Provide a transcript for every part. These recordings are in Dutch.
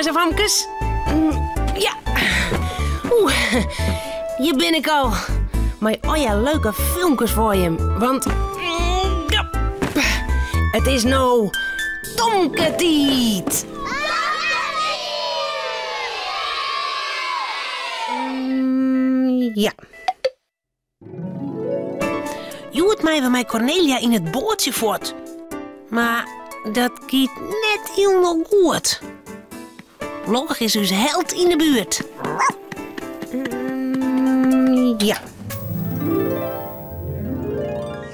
jongens en vamkes. Ja. Hier ben ik al. Maar oh ja, leuke filmpjes voor je. Want ja, het is nou Tomketiet. Ja. Je hoort mij bij mij Cornelia in het bootje voort. Maar dat gaat net heel nog goed. Log is dus held in de buurt. Ja.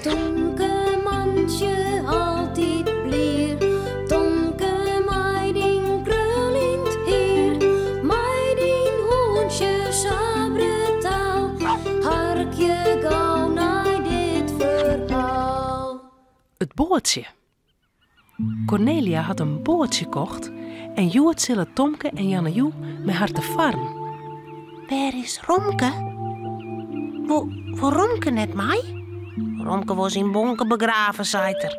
Tomke mandje altijd bleer. Tomke meiding krulint heer. Meiding hoentje sabretaal. Harkje gauw naar dit verhaal. Het bootje. Cornelia had een bootje gekocht en Joert zullen Tomke en Jannejoe met haar te varen. Waar is Romke? Voor Romke net mij? Romke was in Bonken begraven, zei er.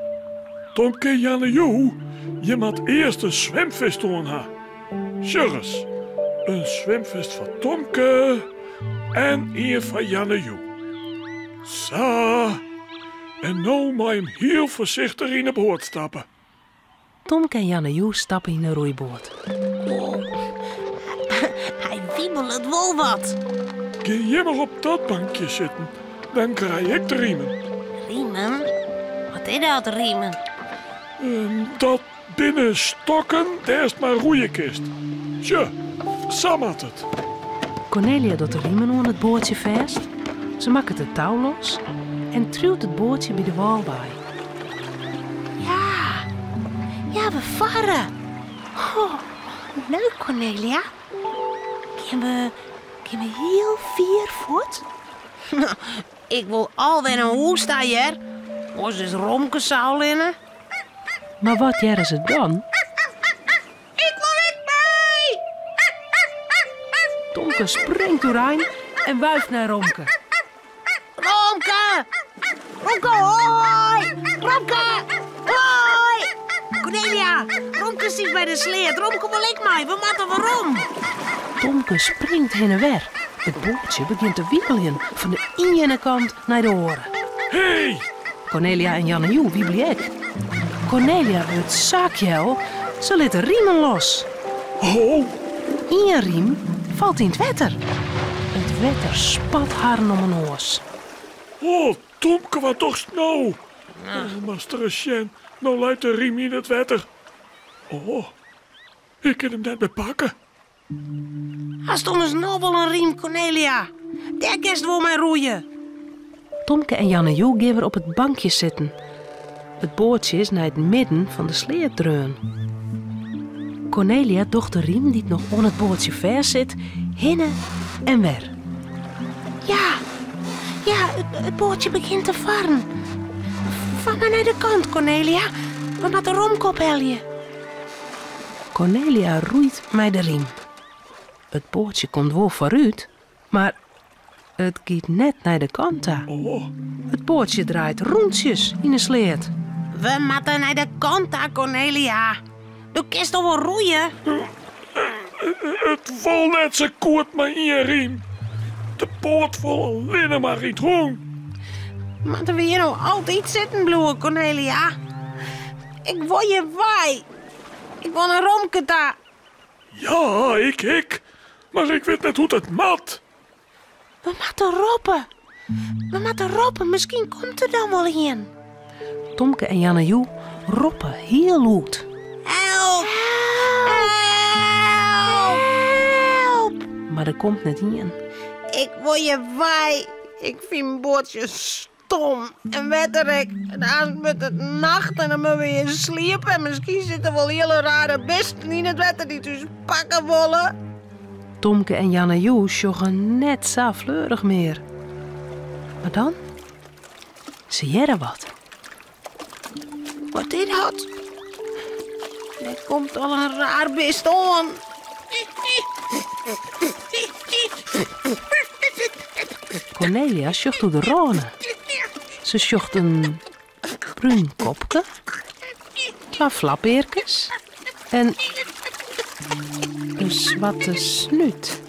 Tomke en Jannejoe, je moet eerst een zwemvest doen ha. Sjurres, een zwemvest van Tomke en een van Jannejoe. Zo, en nou moet je hem heel voorzichtig in de boot stappen. Tomke en Jannejoe stappen in een roeiboot. Hij wiebelt wel wat. Ga je maar op dat bankje zitten, dan krijg ik de riemen. Riemen? Wat is dat, riemen? Dat binnen stokken, daar is maar roeienkist. Tja, samen het. Cornelia doet de riemen aan het bootje vast. Ze maakt het touw los en truwt het bootje bij de wal bij. Ja, we varen. Oh, leuk, Cornelia. Kunnen we heel vier voet? Ik wil alweer een hoest hier. Ons is Romke zou linnen. Maar wat jaren ze dan? Ik wil ik mee! Tomke springt doorheen en wuift naar Romke. Romke! Romke, hoi! Romke, hoi! Cornelia, Romke zit bij de sleet. Romke wil ik mee. We moeten waarom? Tomke springt heen en weer. Het bootje begint te wiebelen van de ene kant naar de oren. Hey! Cornelia en Jannejoe wiebelen ook. Cornelia wordt zakjel. Ze liet de riemen los. Oh, Eén riem valt in het water. Het water spat haar om een oors. oh, Tomke, wat toch snel. Oh, master Sjen, nou leidt de riem in het water. Oh, ik kan hem net bepakken. Hij stond eens nog wel een riem, Cornelia. Daar kerst wel mij roeien. Tomke en Jannejoe gaan weer op het bankje zitten. Het bootje is naar het midden van de sleet dreun. Cornelia docht de riem die nog aan het bootje vast zit, hinnen en weer. Ja, het bootje begint te varen. Van maar naar de kant, Cornelia. We moeten de romkop heljen. Cornelia roeit met de riem. Het bootje komt wel vooruit, maar het gaat net naar de kant toe. Oh, Het bootje draait rondjes in de sleet. We moeten naar de kant, Cornelia. Du kist toch wel roeien? het vol net zo kort maar in je riem. De poort vol linnen maar niet doen. Moeten we hier nou altijd zitten bloeien, Cornelia? Ik wil je wij. Ik wil een romke daar. Ja, ik. Maar ik weet net hoe dat mat. We moeten roepen. Misschien komt er dan wel in. Tomke en Jannejoe roepen heel luid. Help! Help! Maar er komt net in. Ik wil je wij. Ik vind bootjes stom en wetterik. En dan met het nacht en dan moeten we weer sliepen. En misschien zitten wel hele rare beesten in het wetter die dus pakken willen. Tomke en Jannejoe sjoggen net zo fleurig meer. Maar dan zie je er wat. Wat is dat? Er komt al een raar beest aan. Cornelia sjocht door de rane. Ze sjocht een bruin kopje, 2 flappeertjes en Een zwarte snuit.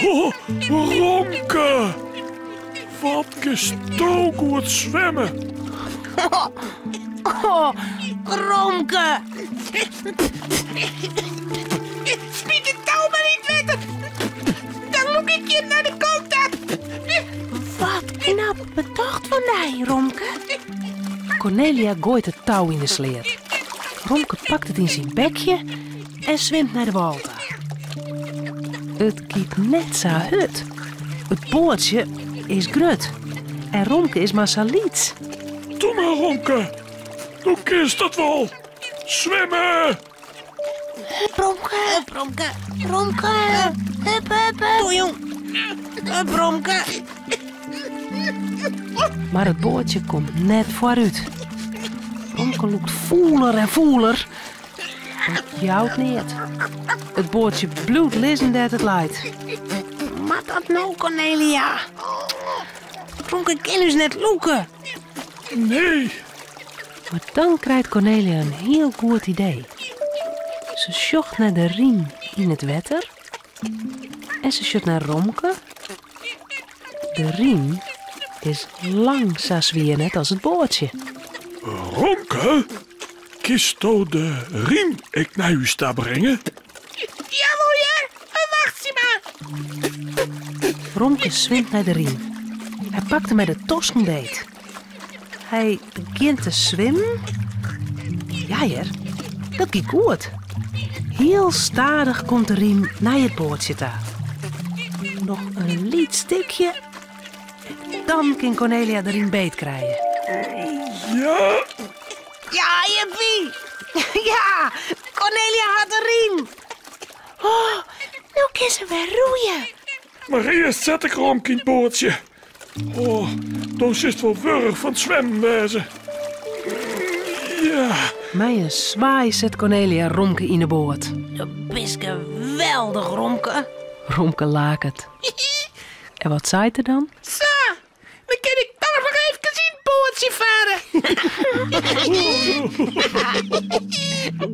Oh, Romke! Wat gestook goed zwemmen. Oh, Romke! Smiet de touw maar niet verder. Dan loop ik je naar de kant uit. Wat knap bedacht van mij, Romke. Cornelia gooit het touw in de sleer. Romke pakt het in zijn bekje en zwemt naar de water. Het kiet net zo hut. Het bootje is grut en Romke is maar saliets. Doe maar, Romke. Hoe kist dat wel? Zwemmen! Romke, Romke, Romke. Hup, hup, hup. Doe, jong. Hup, Romke. Maar het bootje komt net vooruit. Romke loopt voeler en voeler. Het jouwt niet. Het bootje bloedt lissend uit het leidt. Wat dat nou, Cornelia? Romke kan dus net loeken. Nee. Maar dan krijgt Cornelia een heel goed idee. Ze sjocht naar de riem in het water. En ze sjocht naar Romke. De riem is lang zo zwier net als het bootje. Romke? Kist de riem ik naar u sta brengen? Ja, moeder. Wacht ze maar. Romke zwemt naar de riem. Hij pakt hem met de tosken beet. Hij begint te zwemmen. Ja, Jer, dat gaat goed. Heel stadig komt de riem naar het bootje toe. Nog een liet stikje. Dan kan Cornelia de riem beet krijgen. Ja. Ja, Jippie. Ja, Cornelia had de riem. Oh, nu kan ze weer roeien. Maar eerst zet ik Romke in het bootje. Oh, dan is het wel wurg van het zwemmen wezen. Ja. Met een zwaai zet Cornelia Romke in de boot. Dat is geweldig, Romke. Romke laakt het. En wat zei er dan? Zo, dan kan ik toch nog even in het bootje varen.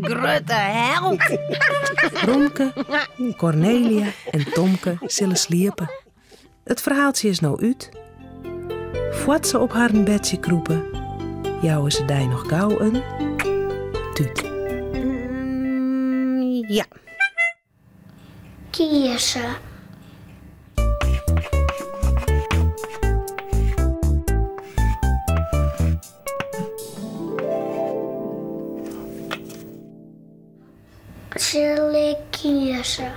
Grutte hel. Romke, Cornelia en Tomke zullen sliepen. Het verhaaltje is nou uit. Voordat ze op haar bedje kroepen, jouwen ze daar nog gauw een tuut. Ja. Kiezen. Zal ik kiezen?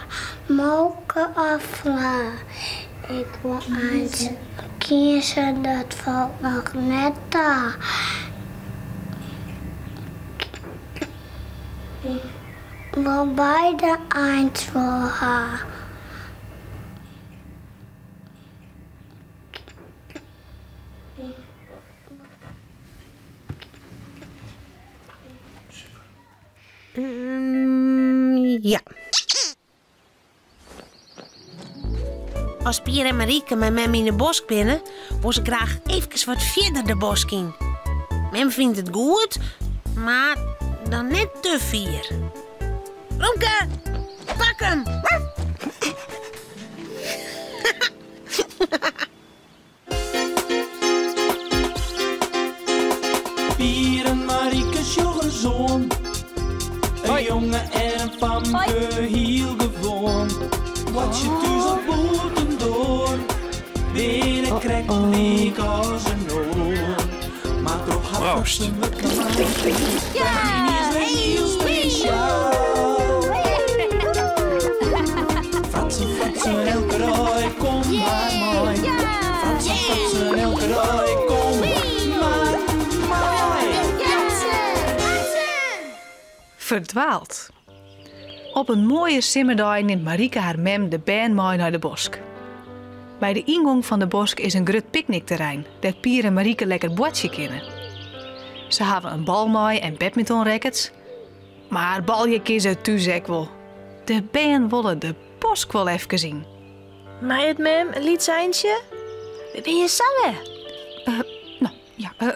Moken of vla? Ik wil eens kiezen, dat valt nog net daar. Ik wil beide eens voor haar. Ja. Als Pier en Marieke met Mem in de bos binnen, wil ze graag even wat verder de bos in. Mem vindt het goed, maar dan net te ver. Romke, pak hem! Pier en Marieke sjoggen zoon. Een jongen en een famke heel gewoon. Wat je thuis op boten door. Binnen krijgt een week als een oor. Maar toch had ze me klaar. Ja, heel speciaal. Fratsen, elke rij, kom maar mooi. Fratsen, elke rij, kom maar mooi. Verdwaald. Op een mooie simmerdag neemt Marieke haar mem de band mee naar de bosk. Bij de ingang van de bosk is een grut picknickterrein, dat Pier en Marieke lekker bootje kennen. Ze hebben een bal mee en badmintonrackets. Maar balje kiezen thuis ook wel. De band willen de bosk wel even zien. Maar het mem, een liedseintje? Ben je samen?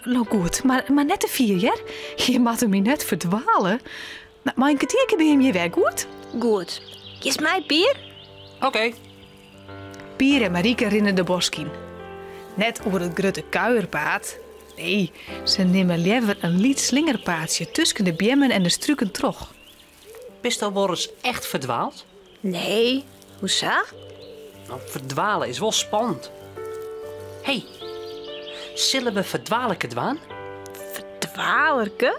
Nou goed, maar net te vier, hè? Je mag hem niet net verdwalen. Maar een kwartiertje ben je weer goed? Goed. Kies mij, Pier? Oké. Pier en Marieke rennen de bosk in. Net over het grote kuierpaad. Nee, ze nemen liever een liet slingerpaadje tussen de bjemmen en de struiken trog. Bist al wel eens echt verdwaald? Nee. Hoezo? Nou, verdwalen is wel spannend. Hé, zullen we verdwalen dwaan? Verdwalerke?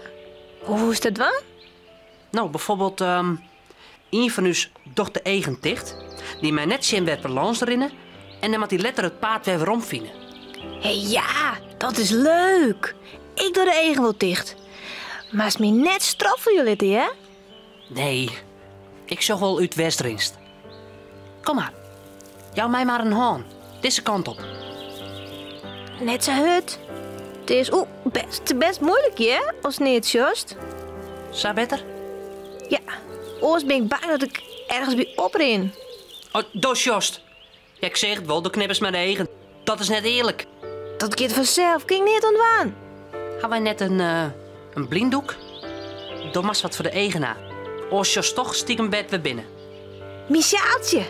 Hoe is dat dan? Nou, bijvoorbeeld, een van ons docht de eigen dicht, die mij net zien werd per langs rennen en dan moet die letter het paard weer rondvinden. Hé, ja, dat is leuk. Ik doe de eigen wel dicht. Maar is me net straf voor jullie, hè? Nee, ik zag wel uit Westrinst. Kom maar, jou mij maar een haan. Deze kant op. Net zo hut. Het is best moeilijk, hè? Als niet juist. Zo beter? Ja, oors ben ik bang dat ik ergens bij opren. Oh, dat is juist. Ja, ik zeg het wel, de knippers met de eigen. Dat is net eerlijk. Dat gaat vanzelf, ging niet ontwaan. Gaan wij net een blinddoek? Dan was wat voor de eigenaar. Als je toch stiekem bed weer binnen. Michaaltje,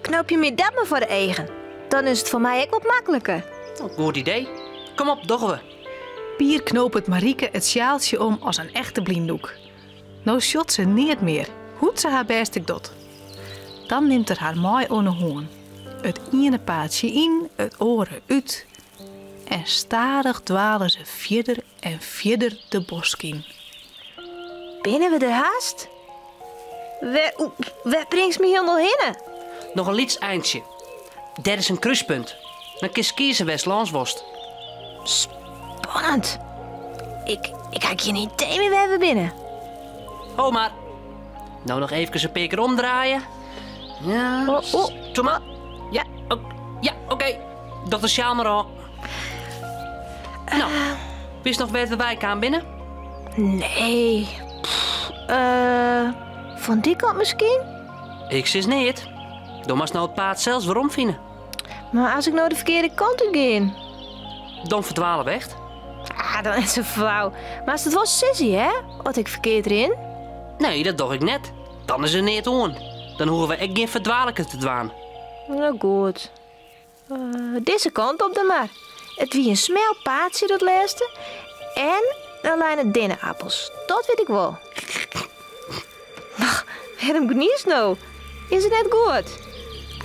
knoop je me dat maar voor de eigen. Dan is het voor mij ook wat makkelijker. Oh, goed idee. Kom op, doggen we. Pier knoopt het Marieke het sjaaltje om als een echte blinddoek. Nou shot ze niet meer. Hoed ze haar best ik dat. Dan neemt er haar mooi onder hoorn. Het ene paadje in, het oren uit. En stadig dwalen ze verder en verder de bosk in. Binnen we de haast? Waar brengt me helemaal heen? Nog een liets eindje. Daar is een kruispunt. Dan kies kiezen West-Landsworst. Spannend. Ik heb geen idee meer waar we binnen. Ho maar. Nou nog even een peker omdraaien. Ja. Doe maar. Ja, oké. Dat is sjaal maar al. Nou, wist nog waar de wijk aan binnen? Nee. Van die kant misschien? Ik zie niet. Dan moest nou het paard zelfs weer omvinden. Maar als ik nou de verkeerde kant op ga? Dan verdwalen we echt. Ah, dan is ze flauw. Maar is het wel sissy, hè? Wat ik verkeerd erin? Nee, dat dacht ik net. Dan is er niet on. Dan hoeven we echt geen verdwaalken te dwaan. Nou goed. Deze kant op dan maar. Het wie een smel paadje dat laatste. En dan lijnen dennenappels. Dat weet ik wel. Waarom genies nou? Is het net goed?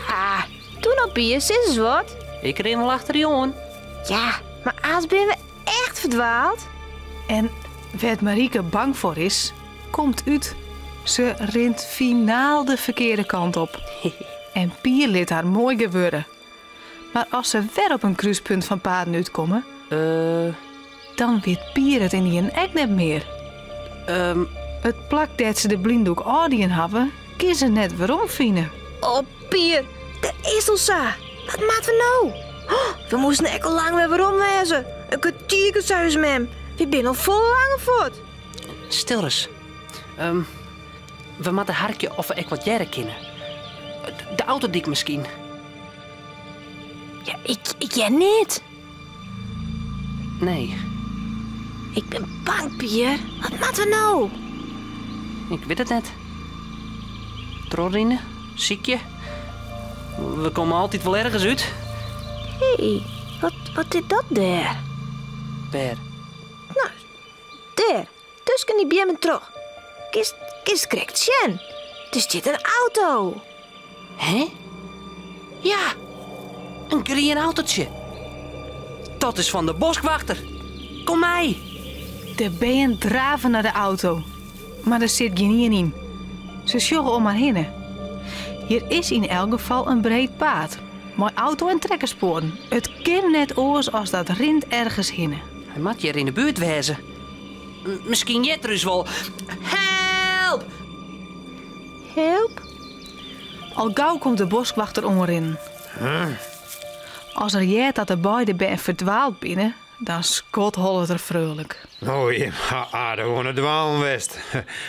Ah, doe nou Pier, is eens wat. Ik ren wel achter je on. Ja, maar als ben we echt verdwaald. En waar Marieke bang voor is, komt uit. Ze rent finaal de verkeerde kant op. En Pier liet haar mooi gebeuren. Maar als ze weer op een kruispunt van paarden uitkomen, dan weet Pier het in die ek net meer. Het plak dat ze de blinddoek audien hebben, kiezen net waarom vinden. Oh Pier, de ezelsa. Wat maken we nou? Oh, we moesten echt al lang weer waarom wezen. Een kwartier thuis met hem. We zijn al vol lange voet. Stil eens. We moeten hartje of we echt wat jaren kennen. De autodik misschien. Ja, ik ken niet. Nee, Ik ben bang, Pier. Wat maken we nou? ik weet het net. Trorine, ziekje. We komen altijd wel ergens uit. Hé, wat is dat daar? Per. Nou, daar. Tussen die bjemmen terug. Kist correct zien. Het is dit een auto. Hè? Ja, een green autootje. Dat is van de boswachter. Kom mee. De been draven naar de auto. Maar er zit geen in. Ze sjoggen om haar heen. Hier is in elk geval een breed paad. Mooi auto en trekkersporen. Het kan net oors als dat rint ergens heen. Hij moet hier in de buurt wezen. Misschien jet er dus wel. Help! Help. Al gauw komt de boswachter onderin. Als er jet dat de beide ben verdwaald binnen, dan skotholt het er vrolijk. Oh, je aardig gewoon het dwaalwest.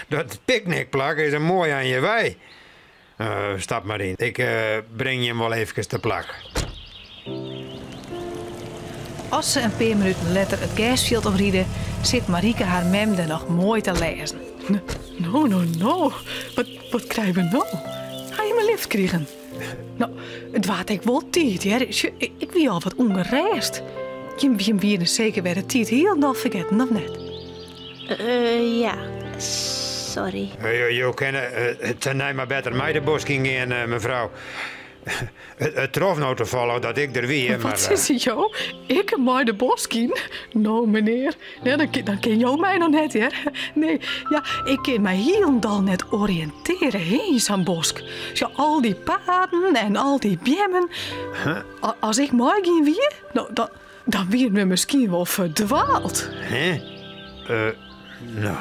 Dat picknickplak is een mooi aan je wei. Stap maar in. Ik breng je hem wel even te plak. Als ze een paar minuten later het gasveld oprieden, zit Marieke haar mem er nog mooi te lezen. Nou. Wat krijgen we nou? Ga je mijn lift krijgen? Nou, het waard ik wel tijd, hè. Ik wie al wat ongerest. Je wie er zeker weer de tijd heel nog vergeten, of net? Ja. Sorry. Je kennen het zijn maar beter mij de bos ging in, mevrouw. Het trof nou toevallig dat ik er wie, maar... Wat is het, joh? Ik heb mij de boskien? Nou, meneer. Nee, dan ken jou mij nog net, hè? Nee, ja, ik kan mij helemaal net oriënteren heen zo'n bosk. Ja, al die paden en al die bjemmen. Huh? Als ik mij ging wie, nou, dan wie we misschien wel verdwaald. Hè? Nou...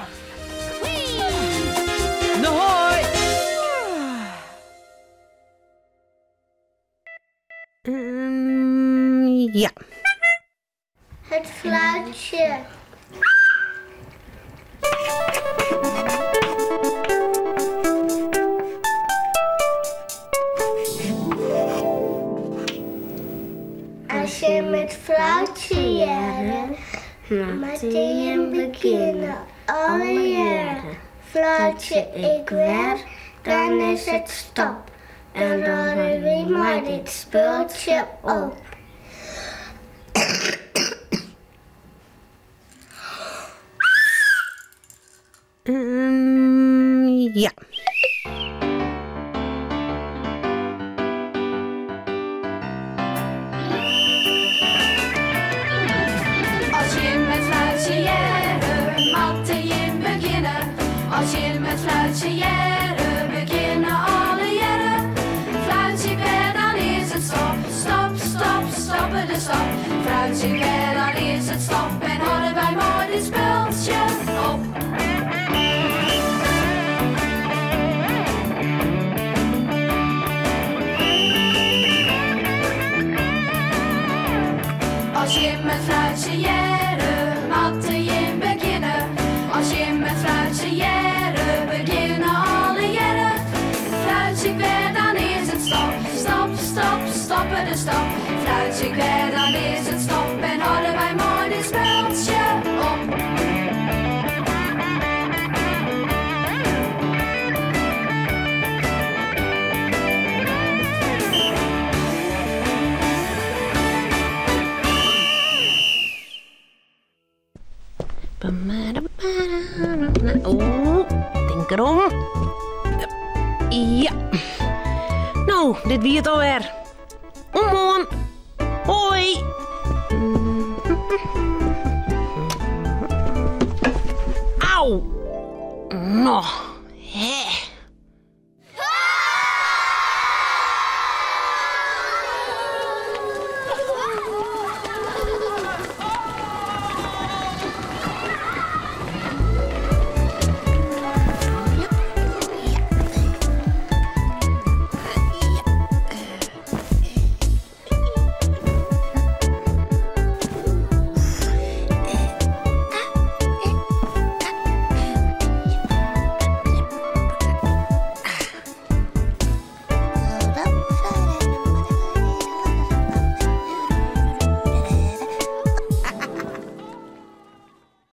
Ja. Het fluitje. Als je met fluitje jaren, moet je beginnen. Alle jaren. Fluitje ik weer, dan is het stop. En dan wie maar dit speeltje op. Ja. Als je met fluitje jaren, moet je beginnen. Als je met fluitje jaren, beginnen alle jaren. Fluitje weer, dan is het stop. Stoppen de stop. Fluitje weer, dan is het stop. En houden wij mooi dit speeltje op. Als je met fluitje jaren, moet je beginnen. Als je met fluitje jaren, beginnen alle jaren. Fluitje weer, dan is het stop. Stoppen de stop. Fluitje weer, dan is het stop. En houden wij mooi dit speeltje op. Oh, denk erom. Ja. Nou, dit wie het alweer. Omhoorn. Hoi. Auw. Nou, hè.